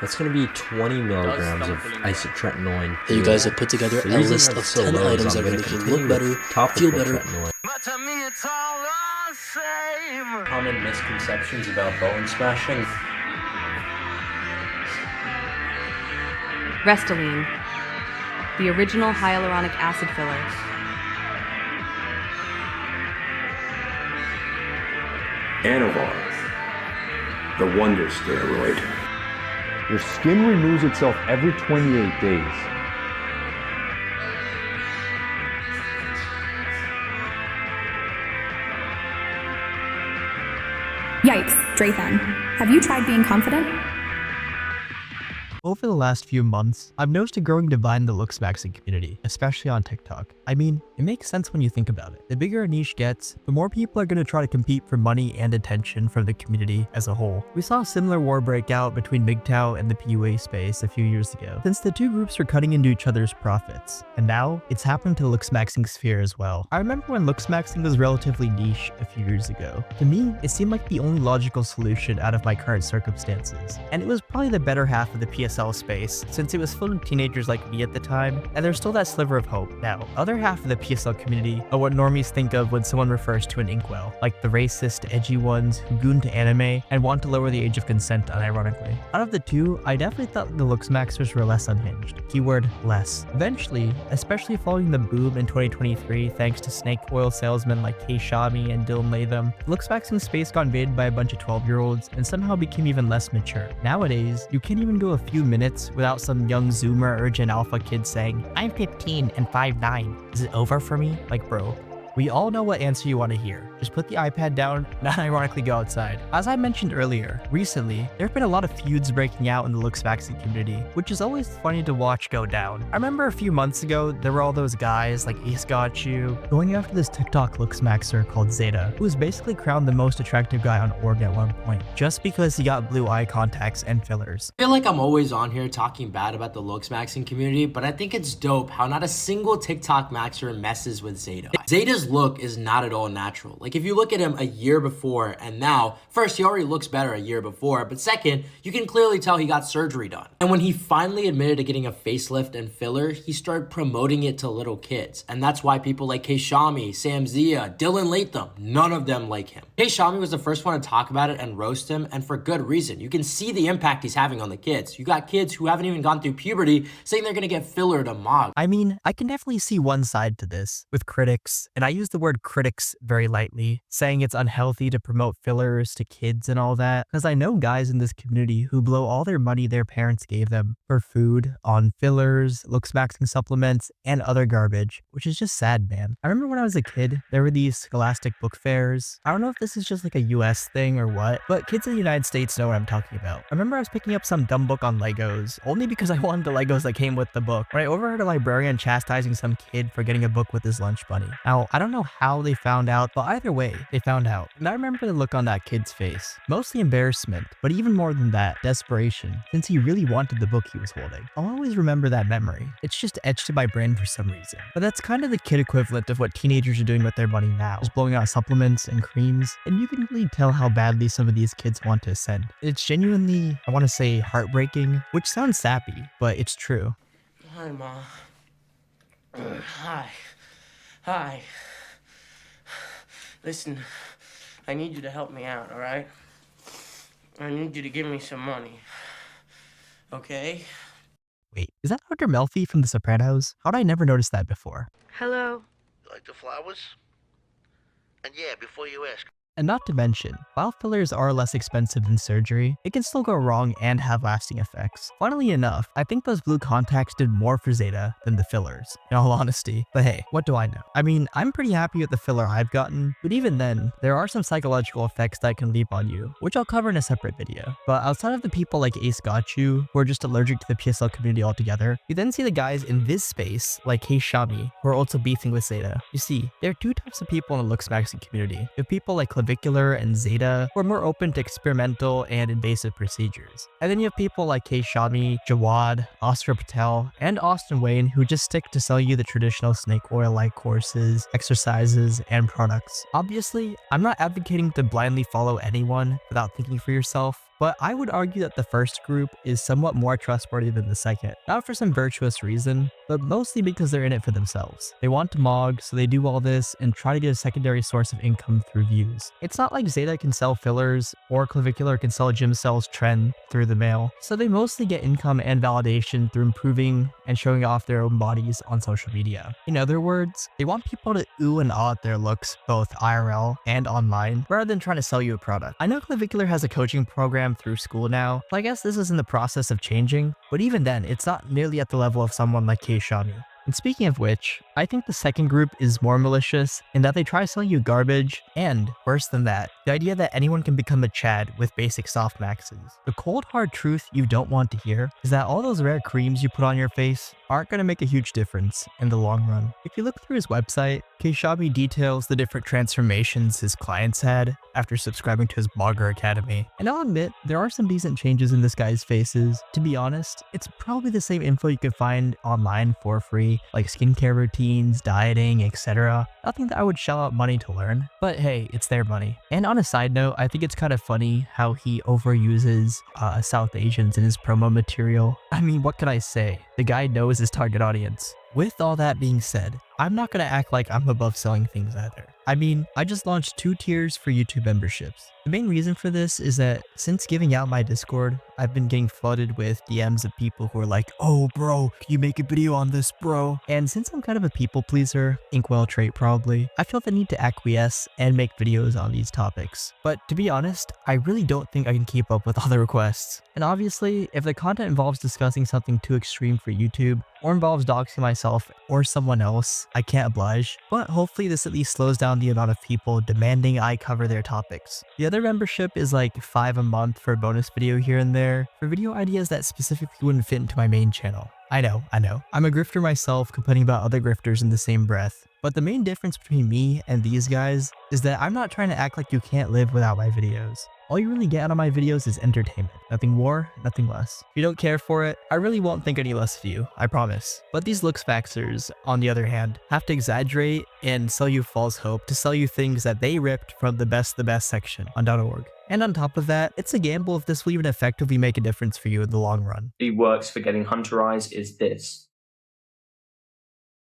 That's going to be 20 milligrams of isotretinoin. Hey, you guys have put together a list of 10 items that are going to make you look better, feel better. But I mean, it's all the same. Common misconceptions about bone smashing. Restylane, the original hyaluronic acid filler. Anavar, the wonder steroid. Your skin renews itself every 28 days. Yikes, Drathan. Have you tried being confident? Over the last few months, I've noticed a growing divide in the Looksmaxxing community, especially on TikTok. I mean, it makes sense when you think about it. The bigger a niche gets, the more people are going to try to compete for money and attention from the community as a whole. We saw a similar war break out between MGTOW and the PUA space a few years ago, since the two groups were cutting into each other's profits. And now, it's happened to the Looksmaxxing sphere as well. I remember when Looksmaxxing was relatively niche a few years ago. To me, it seemed like the only logical solution out of my current circumstances. And it was probably the better half of the PSL space, since it was filled with teenagers like me at the time, and there's still that sliver of hope. Now, other half of the PSL community are what normies think of when someone refers to an inkwell, like the racist, edgy ones who goon to anime and want to lower the age of consent unironically. Out of the two, I definitely thought the Looksmaxxers were less unhinged. Keyword, less. Eventually, especially following the boom in 2023 thanks to snake oil salesmen like Kay Shami and Dylan Latham, Looksmaxxing space got invaded by a bunch of 12-year-olds and somehow became even less mature. Nowadays, you can't even go a few minutes without some young Zoomer or Gen Alpha kid saying, "I'm 15 and 5'9". Is it over for me?" Like, bro, we all know what answer you want to hear. Just put the iPad down, not ironically go outside. As I mentioned earlier, recently, there have been a lot of feuds breaking out in the Looksmaxxing community, which is always funny to watch go down. I remember a few months ago, there were all those guys like Ace Got You going after this TikTok Looksmaxxer called Zeta, who was basically crowned the most attractive guy on org at one point, just because he got blue eye contacts and fillers. I feel like I'm always on here talking bad about the Looksmaxxing community, but I think it's dope how not a single TikTok maxer messes with Zeta. Zeta's look is not at all natural. Like, if you look at him a year before and now, first, he already looks better a year before, but second, you can clearly tell he got surgery done. And when he finally admitted to getting a facelift and filler, he started promoting it to little kids. And that's why people like Kay Shami, Sam Zia, Dylan Latham, none of them like him. Kay Shami was the first one to talk about it and roast him, and for good reason. You can see the impact he's having on the kids. You got kids who haven't even gone through puberty saying they're gonna get filler to mog. I mean, I can definitely see one side to this, with critics, and I use the word critics very lightly, saying it's unhealthy to promote fillers to kids and all that, because I know guys in this community who blow all their money their parents gave them for food, on fillers, Looksmaxxing supplements, and other garbage, which is just sad, man. I remember when I was a kid, there were these scholastic book fairs. I don't know if this is just like a US thing or what, but kids in the United States know what I'm talking about. I remember I was picking up some dumb book on Legos, only because I wanted the Legos that came with the book, when I overheard a librarian chastising some kid for getting a book with his lunch money. Now, I don't know how they found out, but either way, they found out. And I remember the look on that kid's face. Mostly embarrassment, but even more than that, desperation, since he really wanted the book he was holding. I'll always remember that memory. It's just etched in my brain for some reason. But that's kind of the kid equivalent of what teenagers are doing with their money now, just blowing out supplements and creams, and you can really tell how badly some of these kids want to ascend. It's genuinely, I want to say, heartbreaking, which sounds sappy, but it's true. Hi, Mom. Hi. Hi. Listen, I need you to help me out, all right? I need you to give me some money. Okay? Wait, is that Dr. Melfi from The Sopranos? How'd I never notice that before? Hello. You like the flowers? And yeah, before you ask, And not to mention, while fillers are less expensive than surgery, it can still go wrong and have lasting effects. Funnily enough, I think those blue contacts did more for Zeta than the fillers, in all honesty. But hey, what do I know? I mean, I'm pretty happy with the filler I've gotten, but even then, there are some psychological effects that can leap on you, which I'll cover in a separate video. But outside of the people like Ace Got You, who are just allergic to the PSL community altogether, you then see the guys in this space, like Kay Shami, who are also beefing with Zeta. You see, there are two types of people in the Looksmaxxing community. You have people like Clavicular and Zeta, who are more open to experimental and invasive procedures. And then you have people like Kay Shami, Jawad, Oscar Patel, and Austin Wayne, who just stick to sell you the traditional snake oil-like courses, exercises, and products. Obviously, I'm not advocating to blindly follow anyone without thinking for yourself, But I would argue that the first group is somewhat more trustworthy than the second. Not for some virtuous reason, but mostly because they're in it for themselves. They want to mog, so they do all this and try to get a secondary source of income through views. It's not like Zeta can sell fillers or Clavicular can sell Gym Cells Trend through the mail. So they mostly get income and validation through improving and showing off their own bodies on social media. In other words, they want people to ooh and ah at their looks, both IRL and online, rather than trying to sell you a product. I know Clavicular has a coaching program through school now, so I guess this is in the process of changing, but even then, it's not nearly at the level of someone like Shami. And speaking of which, I think the second group is more malicious in that they try selling you garbage, and worse than that, the idea that anyone can become a Chad with basic soft maxes. The cold hard truth you don't want to hear is that all those rare creams you put on your face aren't going to make a huge difference in the long run. If you look through his website, Keishabi details the different transformations his clients had after subscribing to his Blogger Academy. And I'll admit, there are some decent changes in this guy's faces. To be honest, it's probably the same info you can find online for free, like skincare routines, dieting, etc. Nothing that I would shell out money to learn, but hey, it's their money. And on a side note, I think it's kind of funny how he overuses South Asians in his promo material. I mean, what can I say? The guy knows his target audience. With all that being said, I'm not gonna act like I'm above selling things either. I mean, I just launched 2 tiers for YouTube memberships. The main reason for this is that since giving out my Discord, I've been getting flooded with DMs of people who are like, "Oh bro, can you make a video on this, bro?" And since I'm kind of a people pleaser, inkwell trait probably, I feel the need to acquiesce and make videos on these topics. But to be honest, I really don't think I can keep up with all the requests. And obviously, if the content involves discussing something too extreme for YouTube, or involves doxing myself or someone else, I can't oblige. But hopefully this at least slows down the amount of people demanding I cover their topics. The other membership is like $5 a month for a bonus video here and there, for video ideas that specifically wouldn't fit into my main channel. I know. I'm a grifter myself, complaining about other grifters in the same breath. But the main difference between me and these guys is that I'm not trying to act like you can't live without my videos. All you really get out of my videos is entertainment. Nothing more, nothing less. If you don't care for it, I really won't think any less of you, I promise. But these Looksmaxxers, on the other hand, have to exaggerate and sell you false hope to sell you things that they ripped from the best section on .org. And on top of that, it's a gamble if this will even effectively make a difference for you in the long run. It works for getting hunter eyes is this.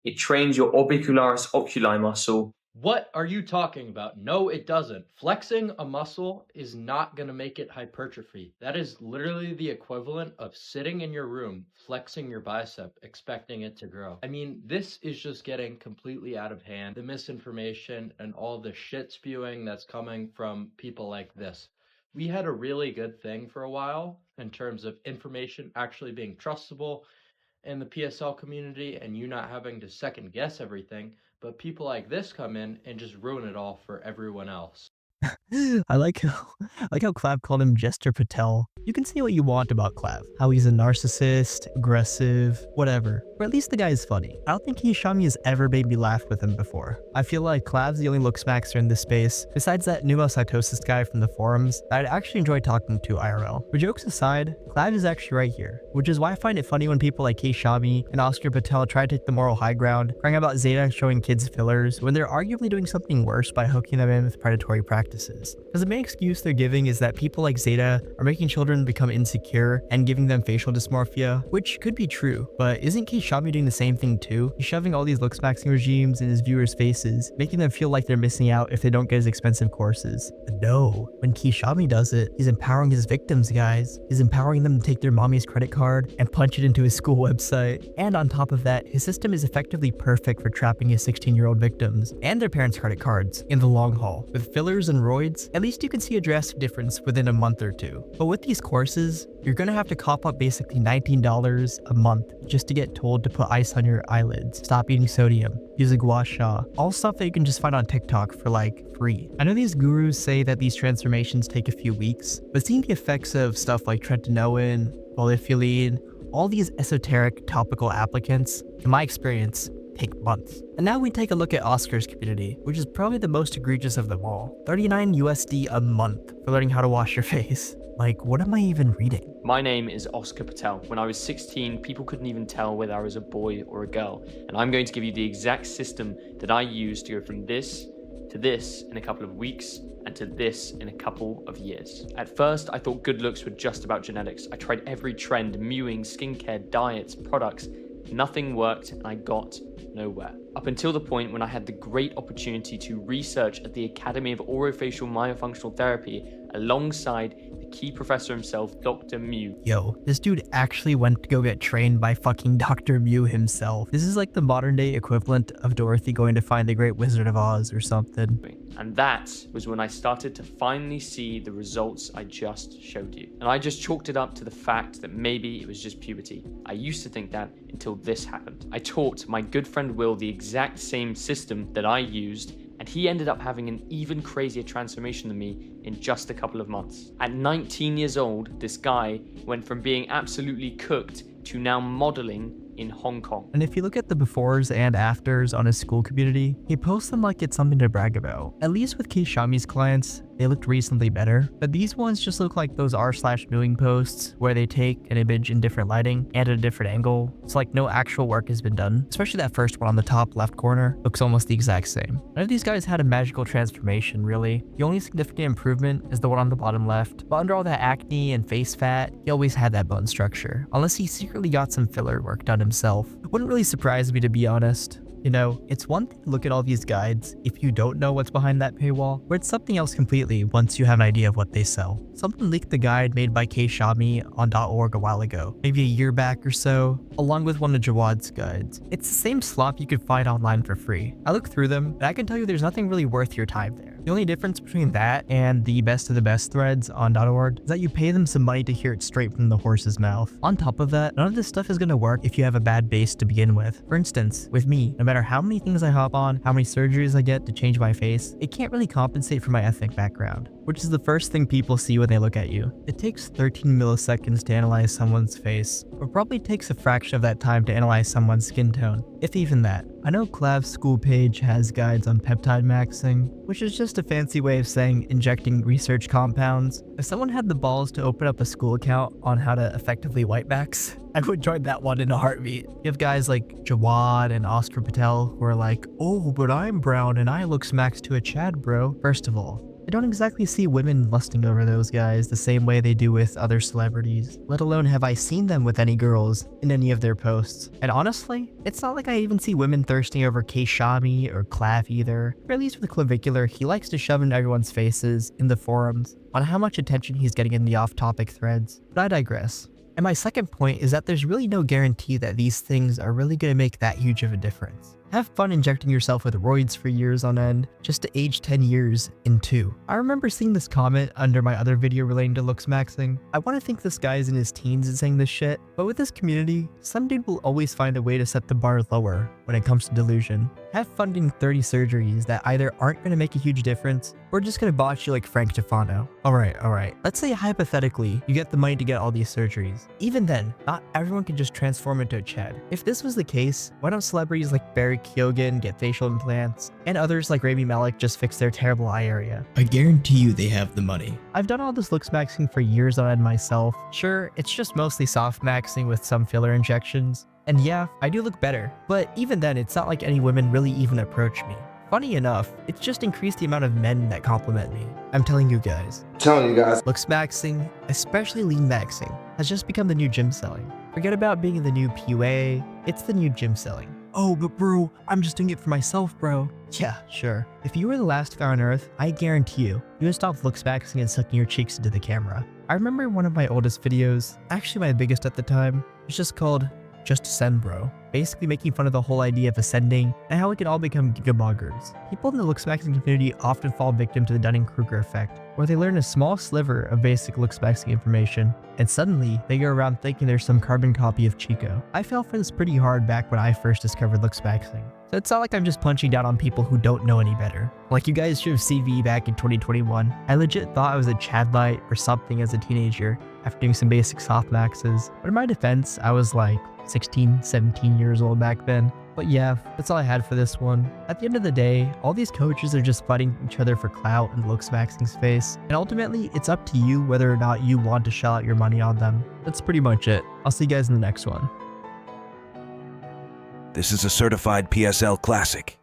It trains your orbicularis oculi muscle. What are you talking about? No, it doesn't. Flexing a muscle is not going to make it hypertrophy. That is literally the equivalent of sitting in your room, flexing your bicep, expecting it to grow. I mean, this is just getting completely out of hand. The misinformation and all the shit spewing that's coming from people like this. We had a really good thing for a while in terms of information actually being trustable in the PSL community and you not having to second guess everything. But people like this come in and just ruin it all for everyone else. I like how Clav called him Jester Patel. You can say what you want about Clav, how he's a narcissist, aggressive, whatever. Or at least the guy is funny. I don't think Keishabi has ever made me laugh with him before. I feel like Clav's the only Looksmaxxer in this space, besides that pneumocytosis guy from the forums, that I'd actually enjoy talking to IRL. But jokes aside, Clav is actually right here, which is why I find it funny when people like Keishabi and Oscar Patel try to take the moral high ground, crying about Zeta showing kids fillers, when they're arguably doing something worse by hooking them in with predatory practices. Because the main excuse they're giving is that people like Zeta are making children become insecure and giving them facial dysmorphia, which could be true, but isn't Keishabi doing the same thing too? He's shoving all these Looksmaxxing regimes in his viewers' faces, making them feel like they're missing out if they don't get his expensive courses. But no, when Keishabi does it, he's empowering his victims, guys. He's empowering them to take their mommy's credit card and punch it into his school website. And on top of that, his system is effectively perfect for trapping his 16-year-old victims and their parents' credit cards in the long haul. With fillers and roids, at least you can see a drastic difference within a month or two. But with these courses, you're gonna have to cop up basically $19 a month just to get told to put ice on your eyelids, stop eating sodium, use a gua sha, all stuff that you can just find on TikTok for like free. I know these gurus say that these transformations take a few weeks, but seeing the effects of stuff like tretinoin, polyethylene, all these esoteric topical applicants, in my experience, take months. And now we take a look at Oscar's community, which is probably the most egregious of them all. $39 USD a month for learning how to wash your face. Like, what am I even reading? My name is Oscar Patel. When I was 16, people couldn't even tell whether I was a boy or a girl. And I'm going to give you the exact system that I used to go from this to this in a couple of weeks and to this in a couple of years. At first, I thought good looks were just about genetics. I tried every trend, mewing, skincare, diets, products. Nothing worked and I got nowhere. Up until the point when I had the great opportunity to research at the Academy of Orofacial Myofunctional Therapy alongside the key professor himself, Dr. Mew. Yo, this dude actually went to go get trained by fucking Dr. Mew himself. This is like the modern day equivalent of Dorothy going to find the Great Wizard of Oz or something. And that was when I started to finally see the results I just showed you. And I just chalked it up to the fact that maybe it was just puberty. I used to think that until this happened. I taught my good friend Will the exact same system that I used, and he ended up having an even crazier transformation than me in just a couple of months. At 19 years old, this guy went from being absolutely cooked to now modeling in Hong Kong. And if you look at the befores and afters on his school community, he posts them like it's something to brag about. At least with Kei Shami's clients, they looked reasonably better, but these ones just look like those r/mewing posts where they take an image in different lighting and at a different angle. It's like no actual work has been done. Especially that first one on the top left corner looks almost the exact same. None of these guys had a magical transformation, really. The only significant improvement is the one on the bottom left, but under all that acne and face fat, he always had that bone structure, unless he secretly got some filler work done himself. It wouldn't really surprise me, to be honest. You know, it's one thing to look at all these guides if you don't know what's behind that paywall, or it's something else completely once you have an idea of what they sell. Someone leaked the guide made by Kei Shami on .org a while ago, maybe a year back or so, along with one of Jawad's guides. It's the same slop you could find online for free. I looked through them, and I can tell you there's nothing really worth your time there. The only difference between that and the best of the best threads on .org is that you pay them some money to hear it straight from the horse's mouth. On top of that, none of this stuff is going to work if you have a bad base to begin with. For instance, with me, no matter how many things I hop on, how many surgeries I get to change my face, it can't really compensate for my ethnic background, which is the first thing people see when they look at you. It takes 13 milliseconds to analyze someone's face, but probably takes a fraction of that time to analyze someone's skin tone, if even that. I know Clav's school page has guides on peptide maxing, which is just a fancy way of saying injecting research compounds. If someone had the balls to open up a school account on how to effectively white max, I would join that one in a heartbeat. You have guys like Jawad and Oscar Patel who are like, oh, but I'm brown and I Looksmaxx to a Chad, bro. First of all, I don't exactly see women lusting over those guys the same way they do with other celebrities, let alone have I seen them with any girls in any of their posts. And honestly, it's not like I even see women thirsting over Kei Shami or Clav either. Or at least with Clavicular, he likes to shove in everyone's faces in the forums on how much attention he's getting in the off-topic threads. But I digress. And my second point is that there's really no guarantee that these things are really going to make that huge of a difference. Have fun injecting yourself with roids for years on end, just to age 10 years in 2. I remember seeing this comment under my other video relating to Looksmaxxing. I want to think this guy is in his teens and saying this shit, but with this community, some dude will always find a way to set the bar lower when it comes to delusion. Have fun doing 30 surgeries that either aren't going to make a huge difference, or just going to botch you like Frank Tufano. Alright. Let's say hypothetically, you get the money to get all these surgeries. Even then, not everyone can just transform into a Chad. If this was the case, why don't celebrities like Barry Keoghan get facial implants, and others like Rami Malek just fix their terrible eye area? I guarantee you they have the money. I've done all this Looksmaxxing for years on end myself. Sure, it's just mostly soft maxing with some filler injections. And yeah, I do look better, but even then, it's not like any women really even approach me. Funny enough, it's just increased the amount of men that compliment me. I'm telling you guys. Looksmaxxing, especially lean maxing, has just become the new gym selling. Forget about being the new PUA, it's the new gym selling. Oh, but bro, I'm just doing it for myself, bro. Yeah, sure. If you were the last guy on Earth, I guarantee you would stop Looksmaxxing and sucking your cheeks into the camera. I remember one of my oldest videos, actually my biggest at the time, was just called Just Ascend, Bro. Basically making fun of the whole idea of ascending and how we can all become gigamoggers. People in the Looksmaxxing community often fall victim to the Dunning-Kruger effect, where they learn a small sliver of basic Looksmaxxing information, and suddenly they go around thinking there's some carbon copy of Chico. I fell for this pretty hard back when I first discovered Looksmaxxing. So it's not like I'm just punching down on people who don't know any better. Like you guys should have seen me back in 2021. I legit thought I was a Chadlite or something as a teenager after doing some basic soft maxes. But in my defense, I was like 16, 17 years old back then. But yeah, that's all I had for this one. At the end of the day, all these coaches are just fighting each other for clout and Looksmaxxing's face. And ultimately, it's up to you whether or not you want to shell out your money on them. That's pretty much it. I'll see you guys in the next one. This is a certified PSL classic.